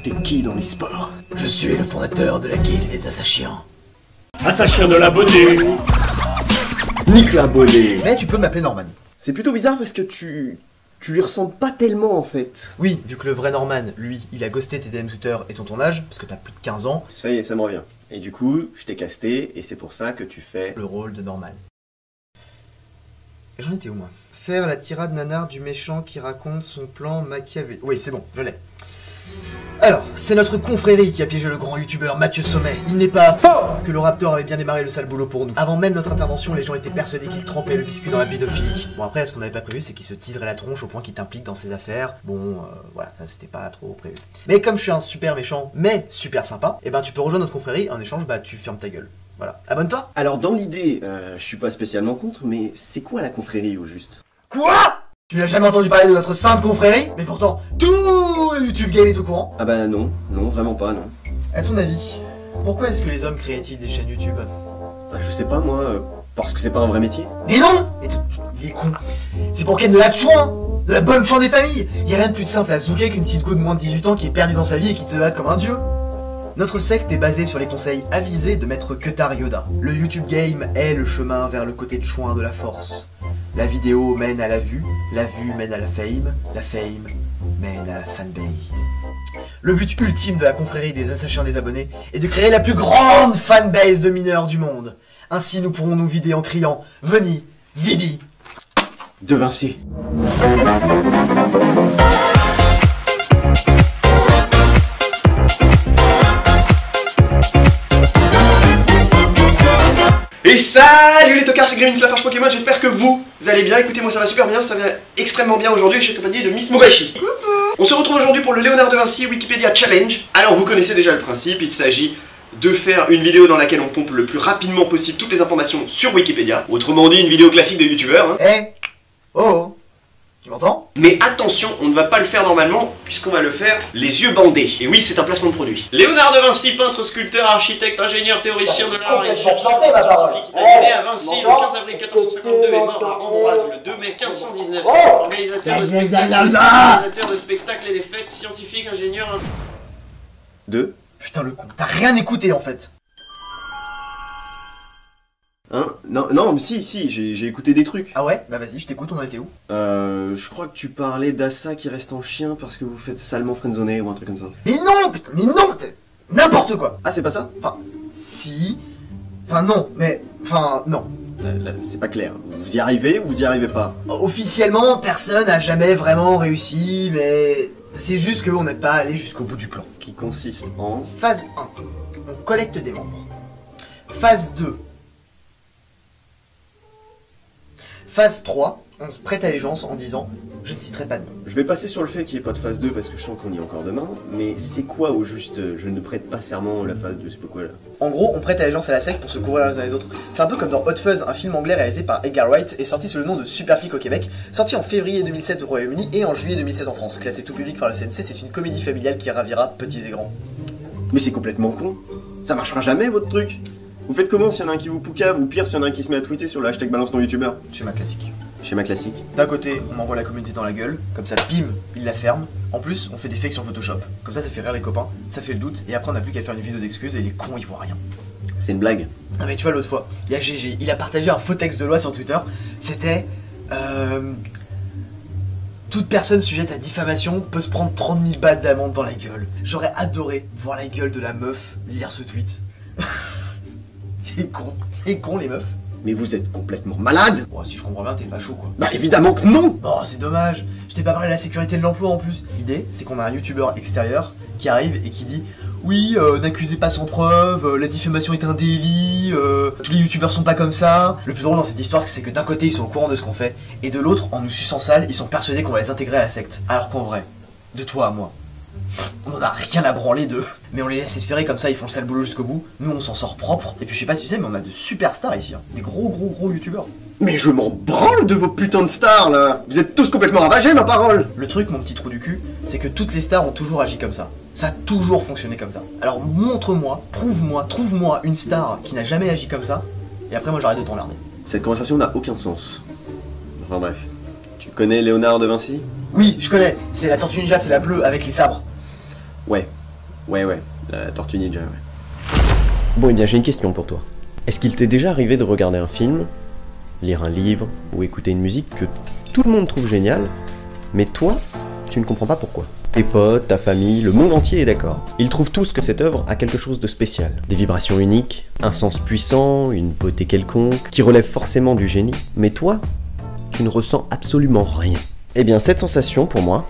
T'es qui dans les sports? Je suis le fondateur de la guilde des Assachiens. Assachien de l'abonné. Nique l'abonné. Mais tu peux m'appeler Norman. C'est plutôt bizarre parce que tu lui ressembles pas tellement en fait. Oui, vu que le vrai Norman, lui, il a ghosté TDM Shooter et ton âge, parce que t'as plus de 15 ans. Ça y est, ça me revient. Et du coup, je t'ai casté et c'est pour ça que tu fais Le rôle de Norman. Et j'en étais où moi? Faire la tirade nanar du méchant qui raconte son plan Machiavel. Oui, c'est bon, je l'ai. Alors, c'est notre confrérie qui a piégé le grand youtubeur Mathieu Sommet. Il n'est pas faux que le Raptor avait bien démarré le sale boulot pour nous. Avant même notre intervention, les gens étaient persuadés qu'il trempait le biscuit dans la pédophilie. Bon après, ce qu'on n'avait pas prévu, c'est qu'il se teaserait la tronche au point qu'il t'implique dans ses affaires. Bon, voilà, ça c'était pas trop prévu. Mais comme je suis un super méchant, mais super sympa, et ben tu peux rejoindre notre confrérie, en échange, bah tu fermes ta gueule. Voilà, abonne-toi. Alors dans l'idée, je suis pas spécialement contre, mais c'est quoi la confrérie au juste? Quoi? Tu n'as jamais entendu parler de notre sainte confrérie? Mais pourtant, tout le YouTube game est au courant. Ah bah non, non, vraiment pas, non. À ton avis, pourquoi est-ce que les hommes créent-ils des chaînes YouTube? Bah, je sais pas moi, parce que c'est pas un vrai métier. Mais non! Il est con. C'est pour qu'il y ait de la chouin, de la bonne chouin des familles. Y a rien de plus simple à zouker qu'une petite go de moins de 18 ans qui est perdue dans sa vie et qui te date comme un dieu. Notre secte est basée sur les conseils avisés de maître Ketar Yoda. Le YouTube game est le chemin vers le côté de chouin de la force. La vidéo mène à la vue mène à la fame mène à la fanbase. Le but ultime de la confrérie des Assachiens des abonnés est de créer la plus grande fanbase de mineurs du monde. Ainsi nous pourrons nous vider en criant « Veni, vidi ». De Vinci. Et salut les tocards, c'est Grimmins la Farce Pokémon, j'espère que vous allez bien. Écoutez, moi ça va super bien, ça va extrêmement bien aujourd'hui et je suis accompagné de Miss Mogashi. On se retrouve aujourd'hui pour le Léonard de Vinci Wikipédia Challenge. Alors vous connaissez déjà le principe, il s'agit de faire une vidéo dans laquelle on pompe le plus rapidement possible toutes les informations sur Wikipédia. Autrement dit, une vidéo classique de youtubeur. Hein. Eh oh, tu m'entends? Mais attention, on ne va pas le faire normalement, puisqu'on va le faire les yeux bandés. Et oui, c'est un placement de produit. Léonard de Vinci, peintre, sculpteur, architecte, ingénieur, théoricien de l'art et chercheur scientifique, né à Vinci le 15 avril 1452 et mort à Ambroise le 2 mai 1519. Organisateur de spectacles et des fêtes, scientifique, ingénieur... Deux. Putain le con, t'as rien écouté en fait. Hein? Non, mais si, j'ai écouté des trucs. Ah ouais? Bah vas-y, je t'écoute, on en était où? Je crois que tu parlais d'Assa qui reste en chien parce que vous faites salement friendzoner ou un truc comme ça. Mais non, putain, mais non, n'importe quoi. Ah, c'est pas ça? Enfin, si... Enfin non, mais... Enfin, non. Là, c'est pas clair. Vous y arrivez ou vous y arrivez pas? Officiellement, personne n'a jamais vraiment réussi, mais... C'est juste qu'on n'est pas allé jusqu'au bout du plan. Qui consiste en... Phase 1. On collecte des membres. Phase 2. Phase 3. On se prête allégeance en disant « Je ne citerai pas de nom ». Je vais passer sur le fait qu'il n'y ait pas de phase 2 parce que je sens qu'on y est encore demain, mais c'est quoi au juste je ne prête pas serment la phase 2, c'est pas quoi là? En gros, on prête allégeance à la secte pour se couvrir les uns les autres. C'est un peu comme dans Hot Fuzz, un film anglais réalisé par Edgar Wright et sorti sous le nom de Super Flic au Québec, sorti en février 2007 au Royaume-Uni et en juillet 2007 en France. Classé tout public par le CNC, c'est une comédie familiale qui ravira petits et grands. Mais c'est complètement con. Ça marchera jamais votre truc. Vous faites comment s'il y en a un qui vous poucave ou pire s'il y en a un qui se met à tweeter sur le hashtag balance ton youtubeur? Schéma classique. Schéma classique. D'un côté, on envoie la communauté dans la gueule, comme ça, bim, il la ferme. En plus, on fait des fakes sur Photoshop. Comme ça fait rire les copains, ça fait le doute, et après on n'a plus qu'à faire une vidéo d'excuses et les cons ils voient rien. C'est une blague. Ah mais tu vois l'autre fois, il y a GG, il a partagé un faux texte de loi sur Twitter, c'était... Toute personne sujette à diffamation peut se prendre 30 000 balles d'amende dans la gueule. J'aurais adoré voir la gueule de la meuf lire ce tweet. C'est con les meufs. Mais vous êtes complètement malade. Bon, si je comprends bien, t'es pas chaud quoi. Bah évidemment que non. Oh, c'est dommage. Je t'ai pas parlé de la sécurité de l'emploi en plus. L'idée, c'est qu'on a un youtubeur extérieur qui arrive et qui dit oui, n'accusez pas sans preuve, la diffamation est un délit, tous les youtubeurs sont pas comme ça. Le plus drôle dans cette histoire, c'est que d'un côté, ils sont au courant de ce qu'on fait, et de l'autre, en nous suçant sale, ils sont persuadés qu'on va les intégrer à la secte. Alors qu'en vrai, de toi à moi, on en a rien à branler d'eux. Mais on les laisse espérer comme ça, ils font le sale boulot jusqu'au bout. Nous, on s'en sort propre. Et puis je sais pas si tu sais, mais on a de superstars ici, hein. Des gros youtubeurs. Mais je m'en branle de vos putains de stars là. Vous êtes tous complètement ravagés, ma parole. Le truc, mon petit trou du cul, c'est que toutes les stars ont toujours agi comme ça. Ça a toujours fonctionné comme ça. Alors montre-moi, prouve-moi, trouve-moi une star qui n'a jamais agi comme ça. Et après, moi, j'arrête de t'emmerder. Cette conversation n'a aucun sens. Enfin bref. Tu connais Léonard de Vinci? Oui, je connais. C'est la Tortue Ninja, c'est la bleue avec les sabres. Ouais. La Tortue Ninja, ouais. Bon, eh bien, j'ai une question pour toi. Est-ce qu'il t'est déjà arrivé de regarder un film, lire un livre ou écouter une musique que tout le monde trouve géniale, mais toi, tu ne comprends pas pourquoi? Tes potes, ta famille, le monde entier est d'accord. Ils trouvent tous que cette œuvre a quelque chose de spécial. Des vibrations uniques, un sens puissant, une beauté quelconque, qui relève forcément du génie. Mais toi, tu ne ressens absolument rien. Eh bien, cette sensation, pour moi,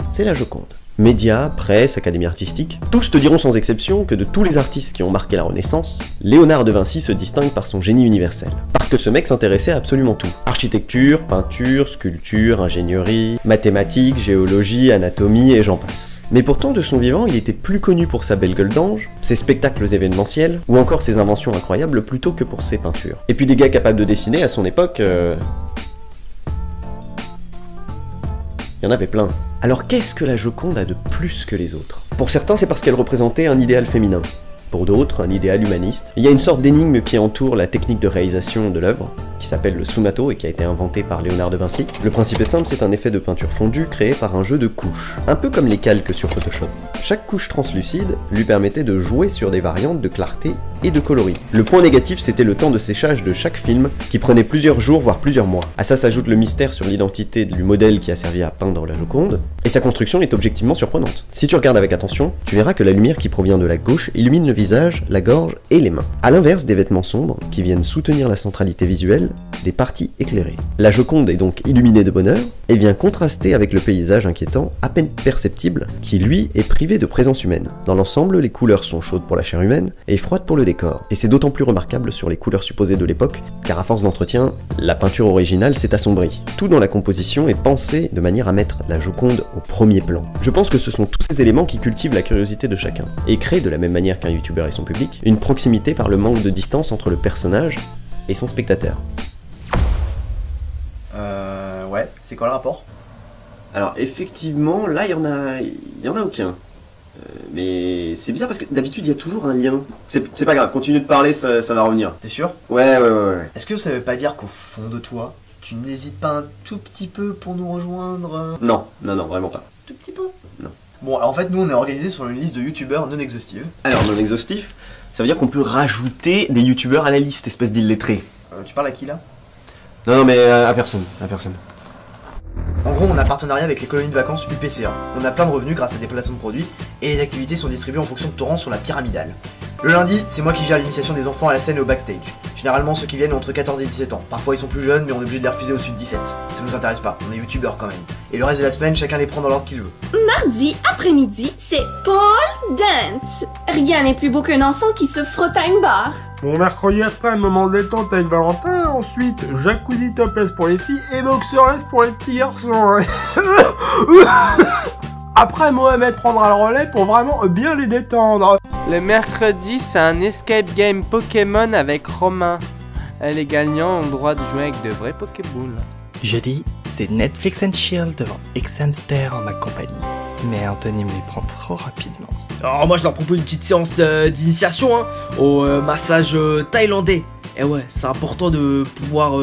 c'est la Joconde. Médias, presse, académie artistique, tous te diront sans exception que de tous les artistes qui ont marqué la Renaissance, Léonard de Vinci se distingue par son génie universel. Parce que ce mec s'intéressait à absolument tout. Architecture, peinture, sculpture, ingénierie, mathématiques, géologie, anatomie et j'en passe. Mais pourtant, de son vivant, il était plus connu pour sa belle gueule d'ange, ses spectacles événementiels, ou encore ses inventions incroyables plutôt que pour ses peintures. Et puis des gars capables de dessiner à son époque... Il y en avait plein. Alors qu'est-ce que la Joconde a de plus que les autres? Pour certains, c'est parce qu'elle représentait un idéal féminin. Pour d'autres, un idéal humaniste. Il y a une sorte d'énigme qui entoure la technique de réalisation de l'œuvre, qui s'appelle le sfumato et qui a été inventé par Léonard de Vinci. Le principe est simple, c'est un effet de peinture fondue créé par un jeu de couches, un peu comme les calques sur Photoshop. Chaque couche translucide lui permettait de jouer sur des variantes de clarté et de coloris. Le point négatif, c'était le temps de séchage de chaque film, qui prenait plusieurs jours, voire plusieurs mois. À ça s'ajoute le mystère sur l'identité du modèle qui a servi à peindre la Joconde, et sa construction est objectivement surprenante. Si tu regardes avec attention, tu verras que la lumière qui provient de la gauche illumine le visage, la gorge et les mains. À l'inverse des vêtements sombres, qui viennent soutenir la centralité visuelle des parties éclairées. La Joconde est donc illuminée de bonne heure, et vient contraster avec le paysage inquiétant, à peine perceptible, qui lui est privé de présence humaine. Dans l'ensemble, les couleurs sont chaudes pour la chair humaine, et froides pour le décor. Et c'est d'autant plus remarquable sur les couleurs supposées de l'époque, car à force d'entretien, la peinture originale s'est assombrie. Tout dans la composition est pensé de manière à mettre la Joconde au premier plan. Je pense que ce sont tous ces éléments qui cultivent la curiosité de chacun, et créent, de la même manière qu'un youtubeur et son public, une proximité par le manque de distance entre le personnage et son spectateur. Ouais, c'est quoi le rapport? Alors effectivement, là il y en a aucun. Mais c'est bizarre parce que d'habitude il y a toujours un lien. C'est pas grave, continue de parler, ça va revenir. T'es sûr? Ouais. Est-ce que ça veut pas dire qu'au fond de toi, tu n'hésites pas un tout petit peu pour nous rejoindre? Non, vraiment pas. Tout petit peu? Non. Bon, alors en fait, nous on est organisé sur une liste de youtubeurs non exhaustive. Alors non exhaustif, ça veut dire qu'on peut rajouter des youtubeurs à la liste, espèce d'illettré. Tu parles à qui là? Non mais à personne. En gros, on a un partenariat avec les colonies de vacances UPCA. On a plein de revenus grâce à des placements de produits, et les activités sont distribuées en fonction de torrents sur la pyramidale. Le lundi, c'est moi qui gère l'initiation des enfants à la scène et au backstage. Généralement, ceux qui viennent ont entre 14 et 17 ans. Parfois, ils sont plus jeunes, mais on est obligé de les refuser au-dessus de 17. Ça nous intéresse pas, on est youtubeurs quand même. Et le reste de la semaine, chacun les prend dans l'ordre qu'il veut. Mardi après-midi, c'est Paul Dance. Rien n'est plus beau qu'un enfant qui se frotte à une barre. Bon, mercredi après, moment détente avec Valentin. Ensuite, jacuzzi topless pour les filles et boxeresse pour les petits garçons. Après, Mohamed prendra le relais pour vraiment bien les détendre. Le mercredi, c'est un escape game Pokémon avec Romain. Les gagnants ont le droit de jouer avec de vrais Pokéballs. Jeudi, c'est Netflix and chill devant X-Hamster en ma compagnie. Mais Anthony me les prend trop rapidement. Alors moi je leur propose une petite séance d'initiation au massage thaïlandais. Et ouais, c'est important de pouvoir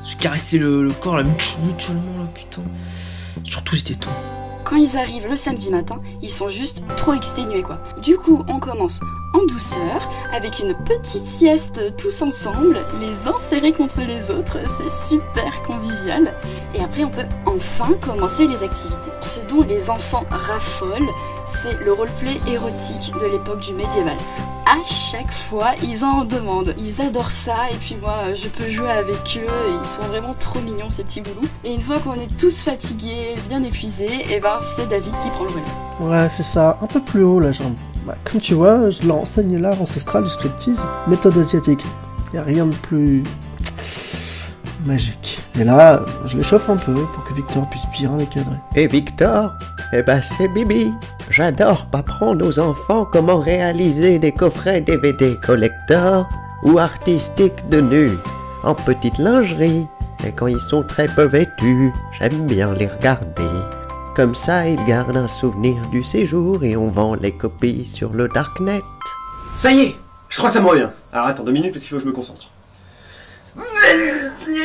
se caresser le corps là, mutuellement là, putain. Surtout les tétons. Quand ils arrivent le samedi matin, ils sont juste trop exténués quoi. Du coup, on commence en douceur, avec une petite sieste tous ensemble, les uns serrés contre les autres, c'est super convivial. Et après, on peut enfin commencer les activités. Ce dont les enfants raffolent, c'est le roleplay érotique de l'époque du médiéval. À chaque fois, ils en demandent. Ils adorent ça, et puis moi, je peux jouer avec eux, et ils sont vraiment trop mignons, ces petits boulous. Et une fois qu'on est tous fatigués, bien épuisés, et ben c'est David qui prend le relais. Ouais, c'est ça, un peu plus haut la jambe. Bah, comme tu vois, je leur enseigne l'art ancestral du striptease, méthode asiatique. Y a rien de plus magique. Et là, je l'échauffe un peu pour que Victor puisse bien les cadrer. Et Victor, eh ben c'est Bibi. J'adore apprendre aux enfants comment réaliser des coffrets DVD collector ou artistiques de nus, en petite lingerie. Et quand ils sont très peu vêtus, j'aime bien les regarder. Comme ça, ils gardent un souvenir du séjour et on vend les copies sur le darknet. Ça y est, je crois que ça me revient. Alors attends 2 minutes parce qu'il faut que je me concentre. J'en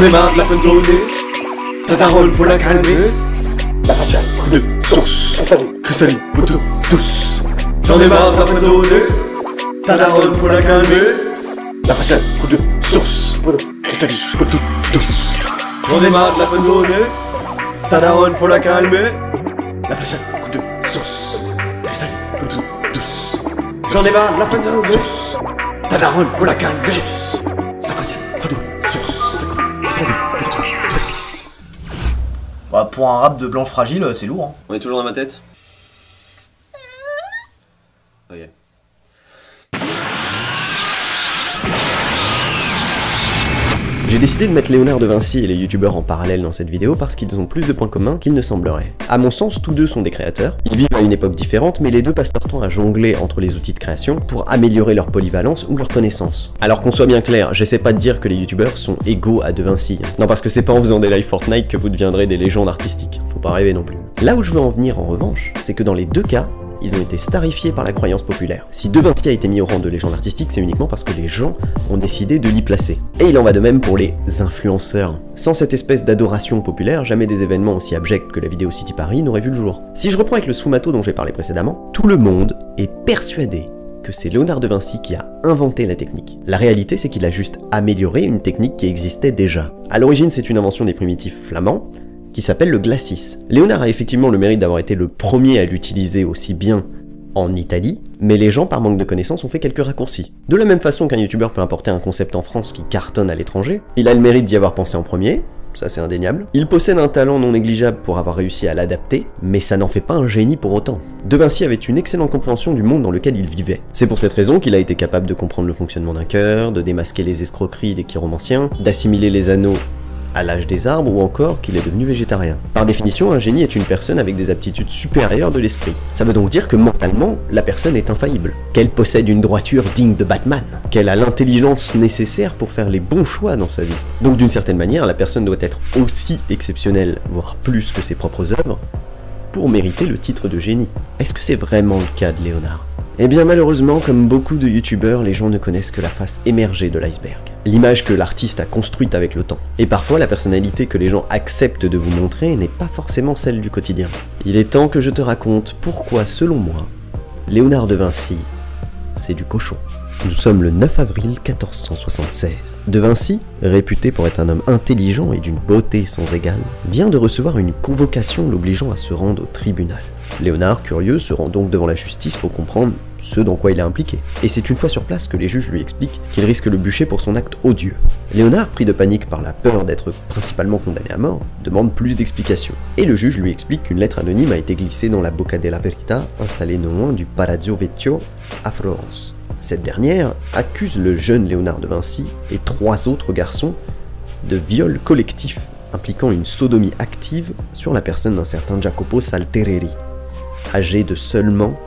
ai marre de la funzone, ta daronne faut la calmer. La faciale, coup de source, cristalline, poteau, douce. J'en ai marre de la funzone, ta daronne faut la calmer. La faciale, coup de source, cristalline, poteau, douce. J'en ai marre de la funzone, ta daronne faut la calmer. La faciale, coup de source, cristalline, poteau, douce. J'en ai marre de la funzone, ta daronne faut la calmer. Sa faciale, ça doit, source. Bah, pour un rap de blanc fragile, c'est lourd. Hein. On est toujours dans ma tête? Ok. J'ai décidé de mettre Léonard de Vinci et les youtubeurs en parallèle dans cette vidéo parce qu'ils ont plus de points communs qu'il ne semblerait. À mon sens, tous deux sont des créateurs, ils vivent à une époque différente, mais les deux passent leur temps à jongler entre les outils de création pour améliorer leur polyvalence ou leur connaissance. Alors qu'on soit bien clair, j'essaie pas de dire que les youtubeurs sont égaux à de Vinci. Non, parce que c'est pas en faisant des lives Fortnite que vous deviendrez des légendes artistiques, faut pas rêver non plus. Là où je veux en venir en revanche, c'est que dans les deux cas, ils ont été starifiés par la croyance populaire. Si De Vinci a été mis au rang de légende artistique, c'est uniquement parce que les gens ont décidé de l'y placer. Et il en va de même pour les influenceurs. Sans cette espèce d'adoration populaire, jamais des événements aussi abjects que la vidéo City Paris n'auraient vu le jour. Si je reprends avec le sfumato dont j'ai parlé précédemment, tout le monde est persuadé que c'est Léonard de Vinci qui a inventé la technique. La réalité, c'est qu'il a juste amélioré une technique qui existait déjà. À l'origine, c'est une invention des primitifs flamands, qui s'appelle le glacis. Léonard a effectivement le mérite d'avoir été le premier à l'utiliser aussi bien en Italie, mais les gens, par manque de connaissances, ont fait quelques raccourcis. De la même façon qu'un youtubeur peut importer un concept en France qui cartonne à l'étranger, il a le mérite d'y avoir pensé en premier, ça c'est indéniable. Il possède un talent non négligeable pour avoir réussi à l'adapter, mais ça n'en fait pas un génie pour autant. De Vinci avait une excellente compréhension du monde dans lequel il vivait. C'est pour cette raison qu'il a été capable de comprendre le fonctionnement d'un cœur, de démasquer les escroqueries des chiromanciens, d'assimiler les anneaux à l'âge des arbres ou encore qu'il est devenu végétarien. Par définition, un génie est une personne avec des aptitudes supérieures de l'esprit. Ça veut donc dire que mentalement, la personne est infaillible, qu'elle possède une droiture digne de Batman, qu'elle a l'intelligence nécessaire pour faire les bons choix dans sa vie. Donc d'une certaine manière, la personne doit être aussi exceptionnelle, voire plus que ses propres œuvres, pour mériter le titre de génie. Est-ce que c'est vraiment le cas de Léonard ? Eh bien malheureusement, comme beaucoup de youtubeurs, les gens ne connaissent que la face émergée de l'iceberg. L'image que l'artiste a construite avec le temps. Et parfois, la personnalité que les gens acceptent de vous montrer n'est pas forcément celle du quotidien. Il est temps que je te raconte pourquoi, selon moi, Léonard de Vinci, c'est du cochon. Nous sommes le 9 avril 1476. De Vinci, réputé pour être un homme intelligent et d'une beauté sans égale, vient de recevoir une convocation l'obligeant à se rendre au tribunal. Léonard, curieux, se rend donc devant la justice pour comprendre ce dans quoi il est impliqué. Et c'est une fois sur place que les juges lui expliquent qu'il risque le bûcher pour son acte odieux. Léonard, pris de panique par la peur d'être principalement condamné à mort, demande plus d'explications. Et le juge lui explique qu'une lettre anonyme a été glissée dans la Bocca della Verità, installée non loin du Palazzo Vecchio à Florence. Cette dernière accuse le jeune Léonard de Vinci et 3 autres garçons de viol collectif impliquant une sodomie active sur la personne d'un certain Jacopo Saltereri, âgé de seulement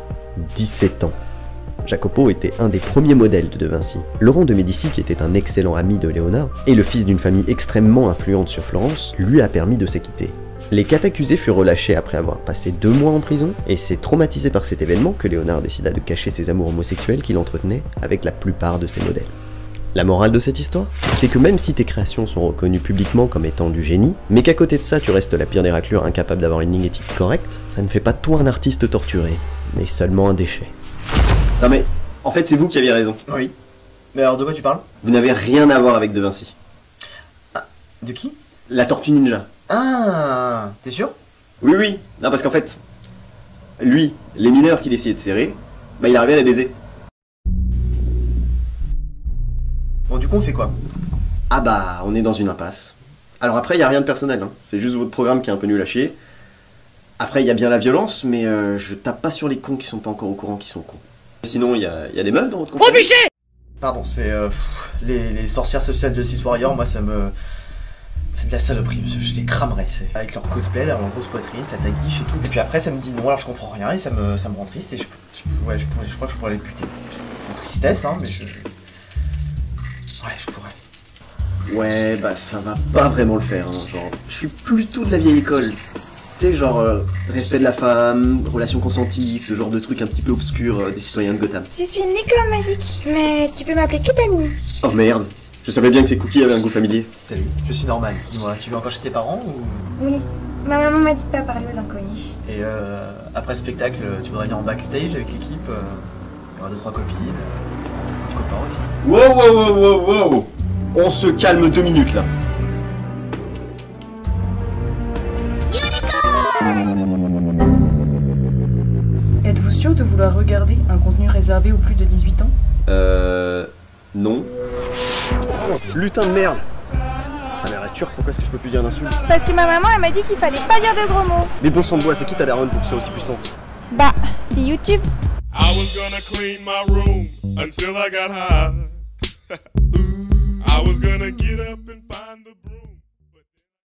17 ans. Jacopo était un des premiers modèles de Vinci. Laurent de Médicis, qui était un excellent ami de Léonard, et le fils d'une famille extrêmement influente sur Florence, lui a permis de s'acquitter. Les 4 accusés furent relâchés après avoir passé 2 mois en prison, et c'est traumatisé par cet événement que Léonard décida de cacher ses amours homosexuels qu'il entretenait avec la plupart de ses modèles. La morale de cette histoire, c'est que même si tes créations sont reconnues publiquement comme étant du génie, mais qu'à côté de ça tu restes la pire des raclures incapable d'avoir une ligne éthique correcte, ça ne fait pas de toi un artiste torturé, mais seulement un déchet. Non mais, en fait c'est vous qui aviez raison. Oui. Mais alors de quoi tu parles? Vous n'avez rien à voir avec De Vinci. Ah, de qui? La Tortue Ninja. Ah, t'es sûr? Oui, oui. Non, parce qu'en fait, lui, les mineurs qu'il essayait de serrer, bah il arrivait à les baiser. Bon, du coup, on fait quoi? Ah bah, on est dans une impasse. Alors après, il n'y a rien de personnel, hein. C'est juste votre programme qui est un peu nul à chier. Après, il y a bien la violence, mais je tape pas sur les cons qui sont pas encore au courant qu'ils sont cons. Sinon, il y a des meufs dans votre conflit. Pardon, c'est... les sorcières sociales de Six Warriors, moi, ça me... C'est de la saloperie, monsieur, je les cramerais, c'est... Avec leur cosplay, leur grosse poitrine, ça taguiche et tout. Et puis après, ça me dit non, alors je comprends rien, et ça me rend triste, et je crois que je pourrais les buter. De tristesse, hein, mais je... Ouais, je pourrais. Ouais, bah ça va pas vraiment le faire, hein. Genre, je suis plutôt de la vieille école. Tu sais, genre, respect de la femme, relations consenties, ce genre de trucs un petit peu obscurs des citoyens de Gotham. Je suis une licorne magique, mais tu peux m'appeler Ketamine. Oh merde, je savais bien que ces cookies avaient un goût familier. Salut, je suis Norman. Dis-moi, tu vis encore chez tes parents ou... Oui, ma maman m'a dit de pas parler aux inconnus. Et après le spectacle, tu voudrais venir en backstage avec l'équipe, il y aura 2-3 copines, un copain aussi. Wow, wow, wow, wow, wow. On se calme 2 minutes là. Êtes-vous sûr de vouloir regarder un contenu réservé aux plus de 18 ans? Non. Lutin de merde. Ça m'a l'air turc, pourquoi est-ce que je peux plus dire d'insultes? Parce que ma maman, elle m'a dit qu'il fallait pas dire de gros mots. Mais bon sang de bois, c'est qui ta daronne pour que tu sois aussi puissante? Bah, c'est YouTube. I was gonna clean my room until I got high. I was gonna get up and find the broom.